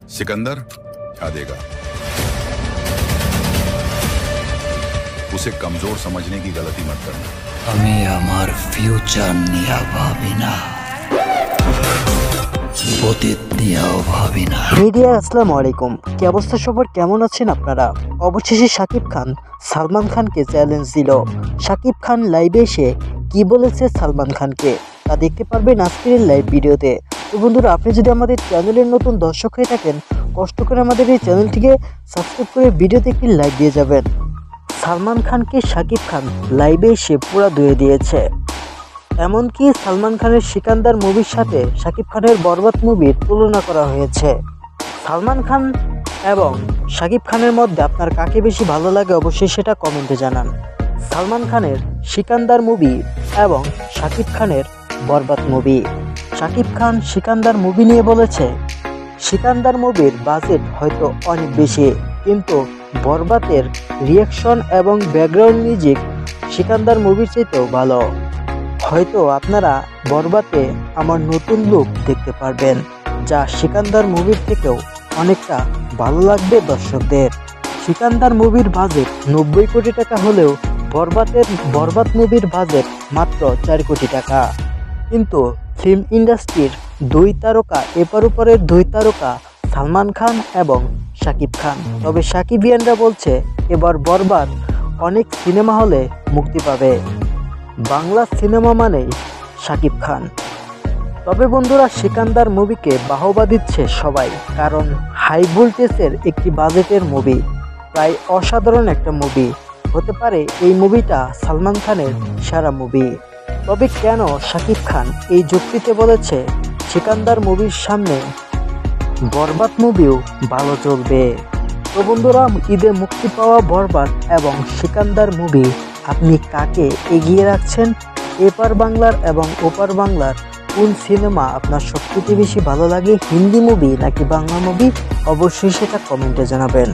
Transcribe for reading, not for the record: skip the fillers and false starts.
सिकंदर क्या देगा? उसे कमजोर समझने की गलती मत करना। আমি আমার ফিউচার নিয়ে ভাবি না, অতীত নিয়েও ভাবি না। মিডিয়া আসসালামু আলাইকুম, কি অবস্থা সবার, কেমন আছেন আপনারা? অবশেষে শাকিব খান সালমান খানকে চ্যালেঞ্জ দিল। শাকিব খান লাইভে এসে কি বলেছে সালমান খানকে তা দেখতে পারবেন আজকের লাইভ ভিডিওতে। তো বন্ধুরা, আপনি যদি আমাদের চ্যানেলের নতুন দর্শক হয়ে থাকেন, কষ্ট করে আমাদের এই চ্যানেলটিকে সাবস্ক্রাইব করে ভিডিওতে একটি লাইক দিয়ে যাবেন। সালমান খানকে শাকিব খান লাইভে এসে পুরা ধুয়ে দিয়েছে। এমনকি সালমান খানের সিকান্দার মুভির সাথে শাকিব খানের বরবাদ মুভির তুলনা করা হয়েছে। সালমান খান এবং শাকিব খানের মধ্যে আপনার কাকে বেশি ভালো লাগে অবশ্যই সেটা কমেন্টে জানান। সালমান খানের সিকান্দার মুভি এবং শাকিব খানের বরবাদ মুভি। শাকিব খান সিকান্দার মুভি নিয়ে বলেছে, সিকান্দার মুভির বাজেট হয়তো অনেক বেশি, কিন্তু বরবাদের রিয়াকশন এবং ব্যাকগ্রাউন্ড মিউজিক সিকান্দার মুভির চাইতেও ভালো। হয়তো আপনারা বরবাদে আমার নতুন লুক দেখতে পারবেন, যা সিকান্দার মুভির থেকেও অনেকটা ভালো লাগবে দর্শকদের। সিকান্দার মুভির বাজেট 90 কোটি টাকা হলেও বরবাদ মুভির বাজেট মাত্র 4 কোটি টাকা। কিন্তু ফিল্ম ইন্ডাস্ট্রির দুই তারকা, এপার ওপারের দুই তারকা সালমান খান এবং শাকিব খান। তবে শাকিবিয়ানরা বলছে এবার বরবাদ অনেক সিনেমা হলে মুক্তি পাবে। বাংলা সিনেমা মানেই শাকিব খান। তবে বন্ধুরা, সিকান্দার মুভিকে বাহবা দিচ্ছে সবাই, কারণ হাই ভোল্টেজের একটি বাজেটের মুভি, প্রায় অসাধারণ একটা মুভি হতে পারে এই মুভিটা সালমান খানের সেরা মুভি। তবে কেন শাকিব খান এই যুক্তিতে বলেছে সিকান্দার মুভির সামনে বরবাদ মুভিও ভালো চলবে? তো বন্ধুরা, ঈদে মুক্তি পাওয়া বরবাদ এবং সিকান্দার মুভি আপনি কাকে এগিয়ে রাখছেন? এপার বাংলার এবং ওপার বাংলার কোন সিনেমা আপনার সবথেকে বেশি ভালো লাগে? হিন্দি মুভি নাকি বাংলা মুভি? অবশ্যই সেটা কমেন্টে জানাবেন।